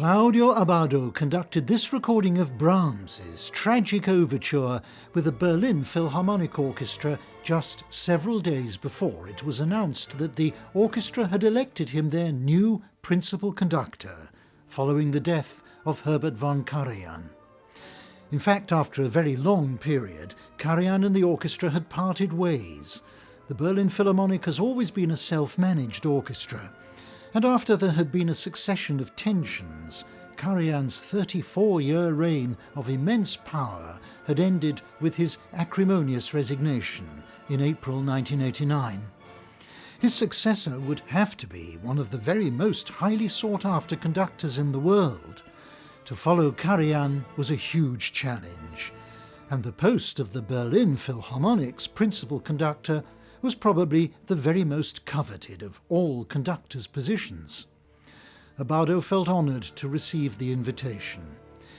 Claudio Abbado conducted this recording of Brahms's tragic overture with the Berlin Philharmonic Orchestra just several days before it was announced that the orchestra had elected him their new principal conductor, following the death of Herbert von Karajan. In fact, after a very long period, Karajan and the orchestra had parted ways. The Berlin Philharmonic has always been a self-managed orchestra, and after there had been a succession of tensions, Karajan's 34-year reign of immense power had ended with his acrimonious resignation in April 1989. His successor would have to be one of the very most highly sought-after conductors in the world. To follow Karajan was a huge challenge, and the post of the Berlin Philharmonic's principal conductor was probably the very most coveted of all conductors' positions. Abbado felt honoured to receive the invitation,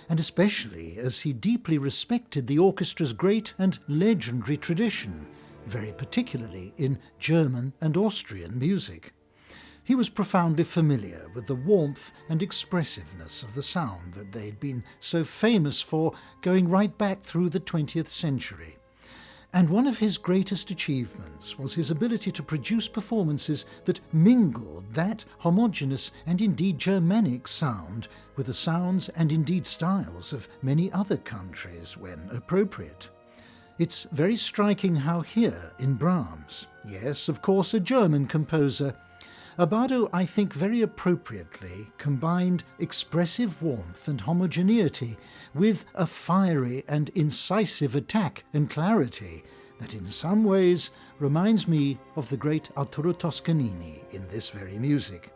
and especially as he deeply respected the orchestra's great and legendary tradition, very particularly in German and Austrian music. He was profoundly familiar with the warmth and expressiveness of the sound that they'd been so famous for going right back through the 20th century. And one of his greatest achievements was his ability to produce performances that mingled that homogeneous and indeed Germanic sound with the sounds and indeed styles of many other countries when appropriate. It's very striking how here in Brahms, yes, of course a German composer, Abbado, I think very appropriately, combined expressive warmth and homogeneity with a fiery and incisive attack and clarity that in some ways reminds me of the great Arturo Toscanini in this very music.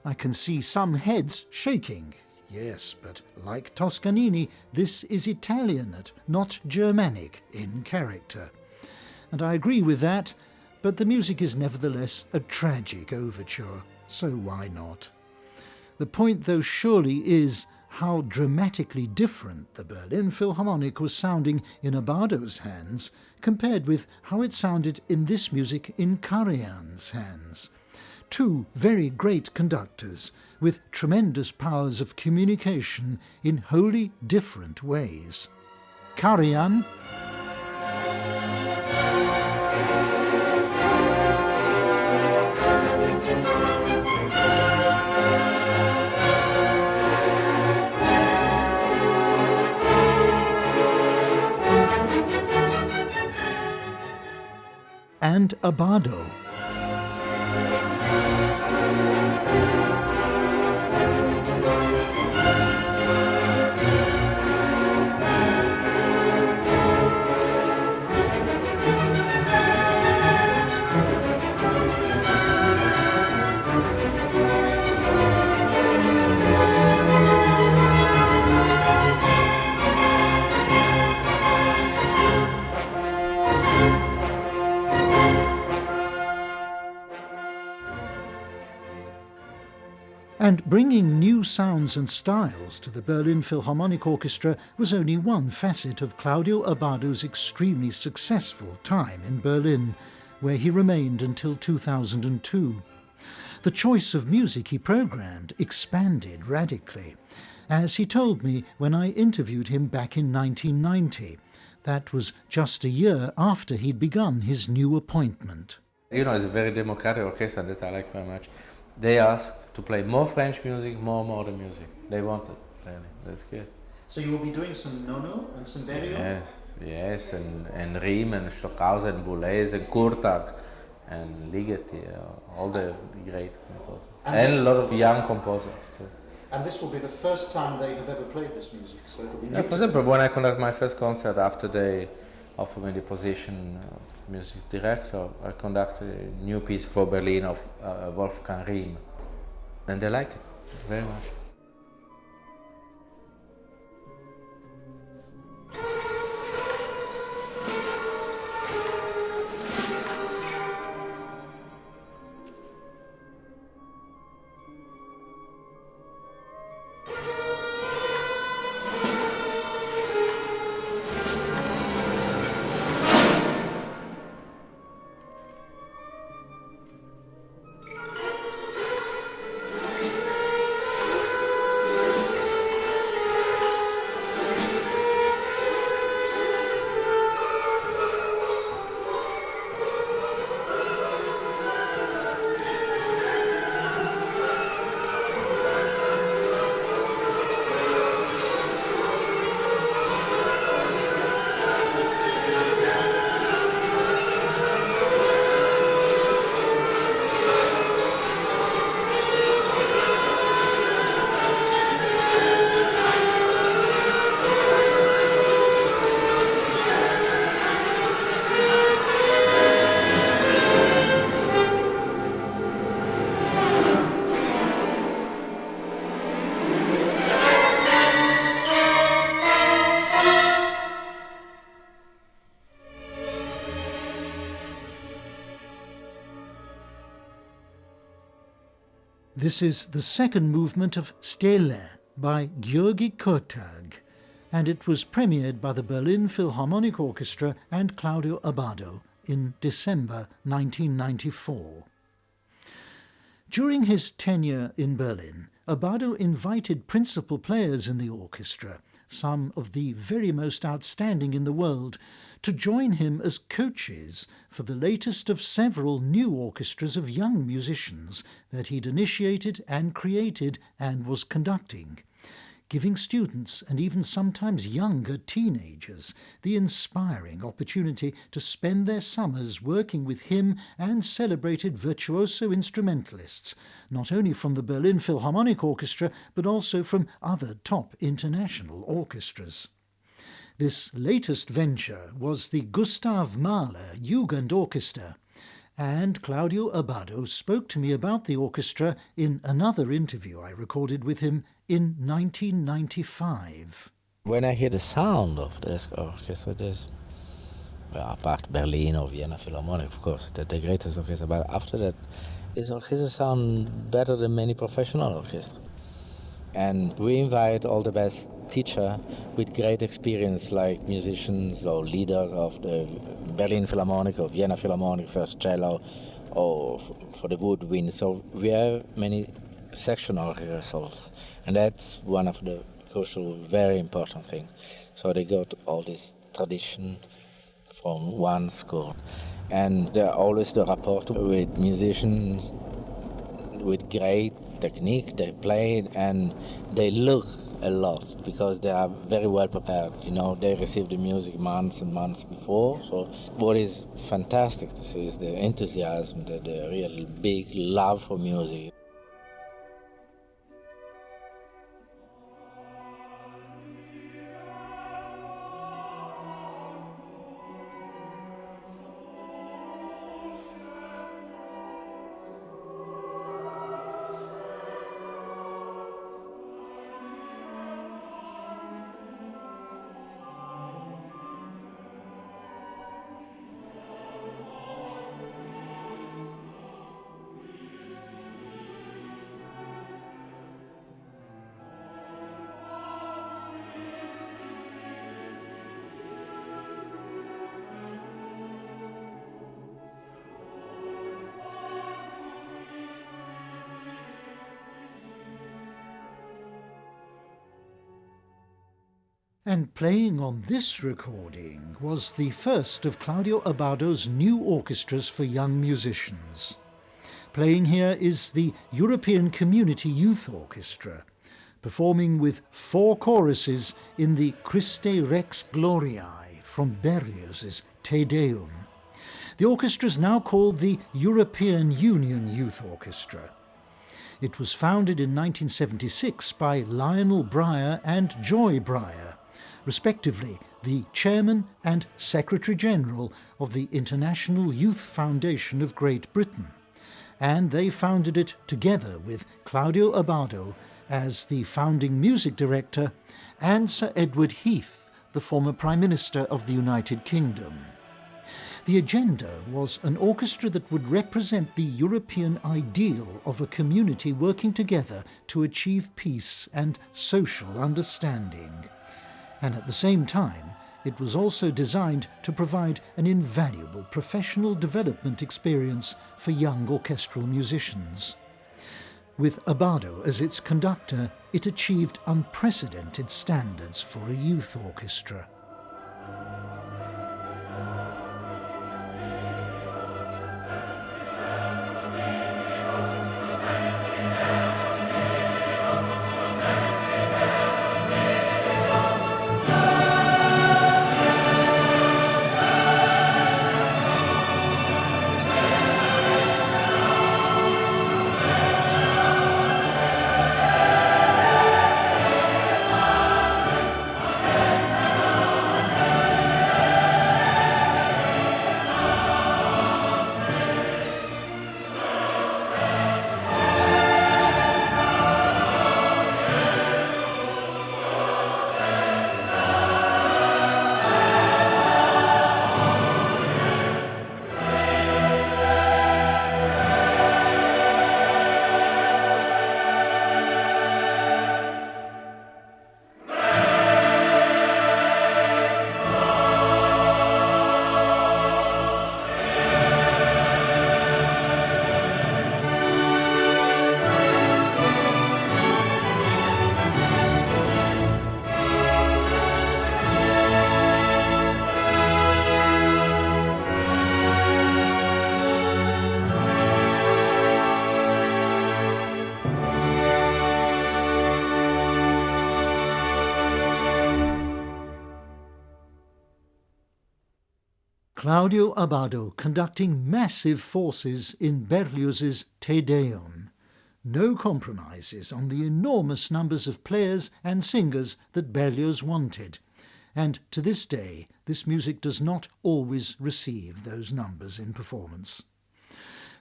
I can see some heads shaking. Yes, but like Toscanini, this is Italianate, not Germanic in character. And I agree with that, but the music is nevertheless a tragic overture, so why not? The point, though, surely is how dramatically different the Berlin Philharmonic was sounding in Abbado's hands compared with how it sounded in this music in Karajan's hands. Two very great conductors with tremendous powers of communication in wholly different ways. Karajan and Abbado. And bringing new sounds and styles to the Berlin Philharmonic Orchestra was only one facet of Claudio Abbado's extremely successful time in Berlin, where he remained until 2002. The choice of music he programmed expanded radically, as he told me when I interviewed him back in 1990. That was just a year after he'd begun his new appointment. You know, it's a very democratic orchestra that I like very much. They asked to play more French music, more modern music. They wanted, really. That's good. So you will be doing some Nono and some Berio? Yes, and Riemann, and Stockhausen, and Boulez, and Kurtak, and Ligeti, all the great composers. And a lot of young composers too. And this will be the first time they have ever played this music, so it will be new. Yeah, for example, when I conduct my first concert after they offered me the position of music director, I conducted a new piece for Berlin of Wolfgang Riem, and they liked it very much. This is the second movement of Stille by György Kurtág, and it was premiered by the Berlin Philharmonic Orchestra and Claudio Abbado in December 1994. During his tenure in Berlin, Abbado invited principal players in the orchestra, some of the very most outstanding in the world, to join him as coaches for the latest of several new orchestras of young musicians that he'd initiated and created and was conducting, giving students and even sometimes younger teenagers the inspiring opportunity to spend their summers working with him and celebrated virtuoso instrumentalists, not only from the Berlin Philharmonic Orchestra but also from other top international orchestras. This latest venture was the Gustav Mahler Jugendorchester, and Claudio Abbado spoke to me about the orchestra in another interview I recorded with him in 1995. When I hear the sound of this orchestra, apart Berlin or Vienna Philharmonic, of course, the greatest orchestra, but after that, this orchestra sounds better than many professional orchestras. And we invite all the best teachers with great experience, like musicians or leaders of the Berlin Philharmonic or Vienna Philharmonic, first cello, or for the woodwind. So we have many sectional rehearsals, and that's one of the crucial, very important things. So they got all this tradition from one school, and there are always the rapport with musicians with great technique. They play and they look a lot because they are very well prepared. You know, they receive the music months and months before. So what is fantastic to see is the enthusiasm, the real big love for music. And playing on this recording was the first of Claudio Abbado's new orchestras for young musicians. Playing here is the European Community Youth Orchestra, performing with 4 choruses in the Christe Rex Gloriae from Berlioz's Te Deum. The orchestra is now called the European Union Youth Orchestra. It was founded in 1976 by Lionel Breyer and Joy Breyer, respectively the Chairman and Secretary-General of the International Youth Foundation of Great Britain, and they founded it together with Claudio Abbado as the founding music director and Sir Edward Heath, the former Prime Minister of the United Kingdom. The agenda was an orchestra that would represent the European ideal of a community working together to achieve peace and social understanding. And at the same time, it was also designed to provide an invaluable professional development experience for young orchestral musicians. With Abbado as its conductor, it achieved unprecedented standards for a youth orchestra. Claudio Abbado conducting massive forces in Berlioz's Te Deum. No compromises on the enormous numbers of players and singers that Berlioz wanted. And to this day, this music does not always receive those numbers in performance.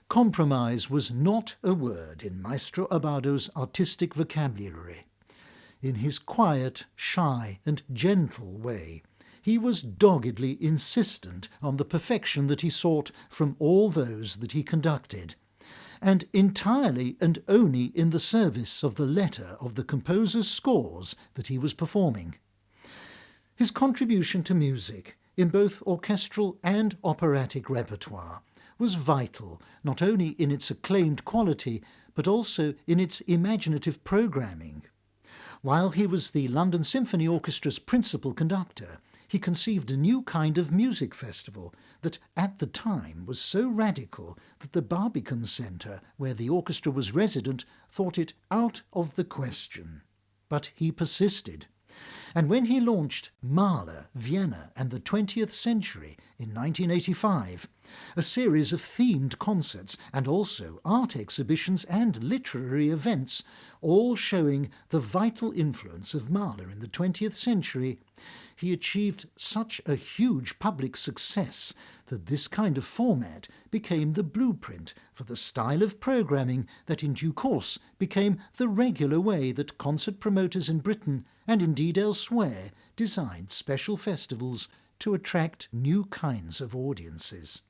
Compromise was not a word in Maestro Abbado's artistic vocabulary. In his quiet, shy and gentle way, he was doggedly insistent on the perfection that he sought from all those that he conducted, and entirely and only in the service of the letter of the composer's scores that he was performing. His contribution to music, in both orchestral and operatic repertoire, was vital not only in its acclaimed quality, but also in its imaginative programming. While he was the London Symphony Orchestra's principal conductor, he conceived a new kind of music festival that at the time was so radical that the Barbican Centre, where the orchestra was resident, thought it out of the question. But he persisted. And when he launched Mahler, Vienna and the 20th Century in 1985, a series of themed concerts and also art exhibitions and literary events, all showing the vital influence of Mahler in the 20th century, he achieved such a huge public success that this kind of format became the blueprint for the style of programming that in due course became the regular way that concert promoters in Britain and indeed elsewhere designed special festivals to attract new kinds of audiences.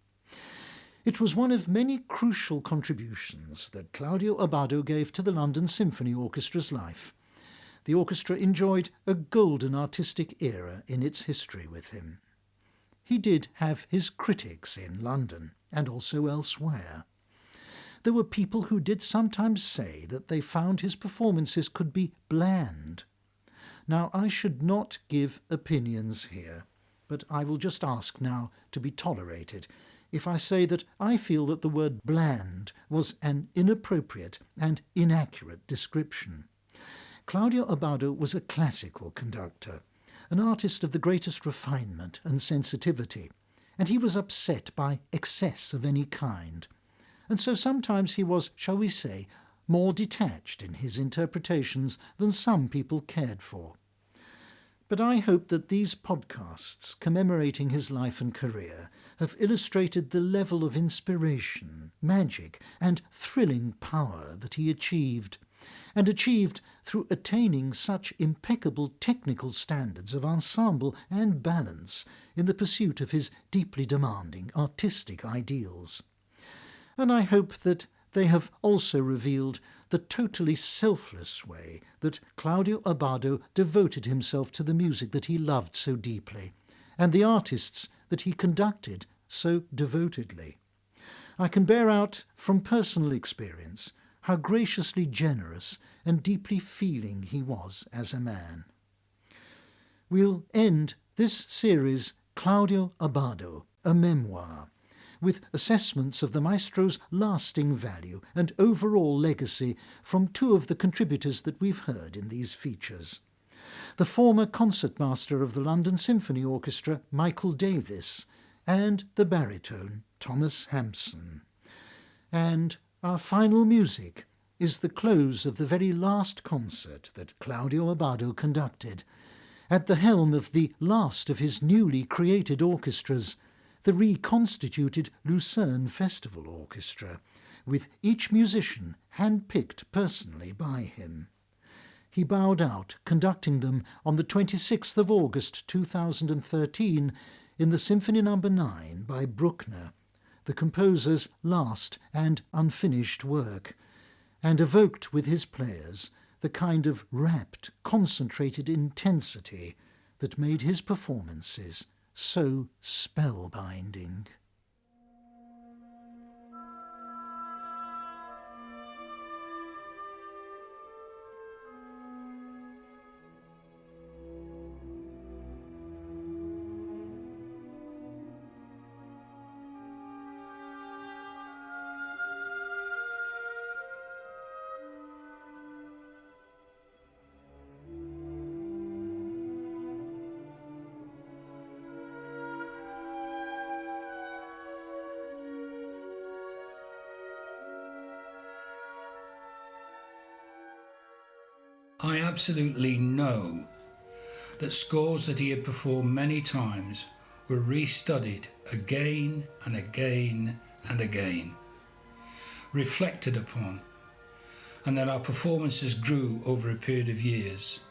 It was one of many crucial contributions that Claudio Abbado gave to the London Symphony Orchestra's life. The orchestra enjoyed a golden artistic era in its history with him. He did have his critics in London and also elsewhere. There were people who did sometimes say that they found his performances could be bland. Now, I should not give opinions here, but I will just ask now to be tolerated if I say that I feel that the word bland was an inappropriate and inaccurate description. Claudio Abbado was a classical conductor, an artist of the greatest refinement and sensitivity, and he was upset by excess of any kind. And so sometimes he was, shall we say, more detached in his interpretations than some people cared for. But I hope that these podcasts commemorating his life and career have illustrated the level of inspiration, magic, and thrilling power that he achieved through attaining such impeccable technical standards of ensemble and balance in the pursuit of his deeply demanding artistic ideals. And I hope that they have also revealed the totally selfless way that Claudio Abbado devoted himself to the music that he loved so deeply, and the artists that he conducted so devotedly. I can bear out from personal experience how graciously generous and deeply feeling he was as a man. We'll end this series, Claudio Abbado, a memoir, with assessments of the maestro's lasting value and overall legacy from two of the contributors that we've heard in these features. The former concertmaster of the London Symphony Orchestra, Michael Davis, and the baritone, Thomas Hampson. And our final music is the close of the very last concert that Claudio Abbado conducted, at the helm of the last of his newly created orchestras, the reconstituted Lucerne Festival Orchestra, with each musician hand-picked personally by him. He bowed out conducting them on the 26th of August 2013 in the Symphony No. 9 by Bruckner, the composer's last and unfinished work, and evoked with his players the kind of rapt, concentrated intensity that made his performances so spellbinding. I absolutely know that scores that he had performed many times were restudied again and again and again, reflected upon, and that our performances grew over a period of years.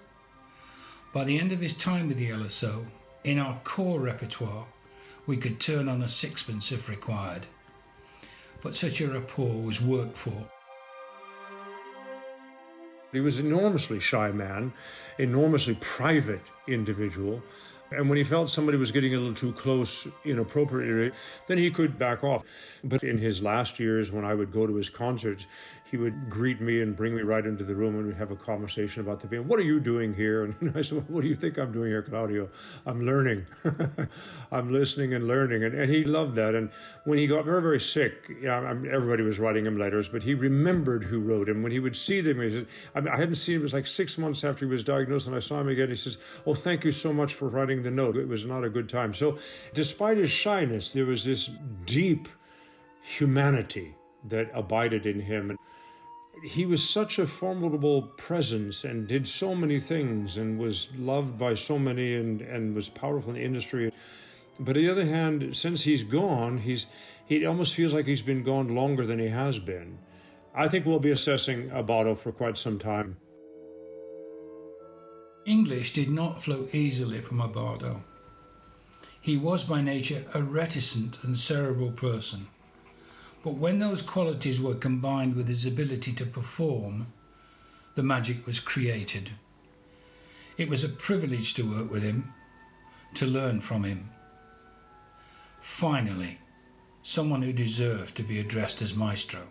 By the end of his time with the LSO, in our core repertoire, we could turn on a sixpence if required. But such a rapport was worked for. He was an enormously shy man, enormously private individual. And when he felt somebody was getting a little too close inappropriately, then he could back off. But in his last years, when I would go to his concerts, he would greet me and bring me right into the room and we'd have a conversation about the band. What are you doing here? And I said, well, what do you think I'm doing here, Claudio? I'm learning. I'm listening and learning. And he loved that. And when he got very, very sick, everybody was writing him letters, but he remembered who wrote him. When he would see them, he said, I hadn't seen him, it was like 6 months after he was diagnosed, and I saw him again. He says, oh, thank you so much for writing the note. It was not a good time. So despite his shyness, there was this deep humanity that abided in him. He was such a formidable presence and did so many things and was loved by so many and was powerful in the industry. But on the other hand, since he's gone, he almost feels like he's been gone longer than he has been. I think we'll be assessing Abbado for quite some time. English did not flow easily from Abbado. He was by nature a reticent and cerebral person. But when those qualities were combined with his ability to perform, the magic was created. It was a privilege to work with him, to learn from him. Finally, someone who deserved to be addressed as maestro.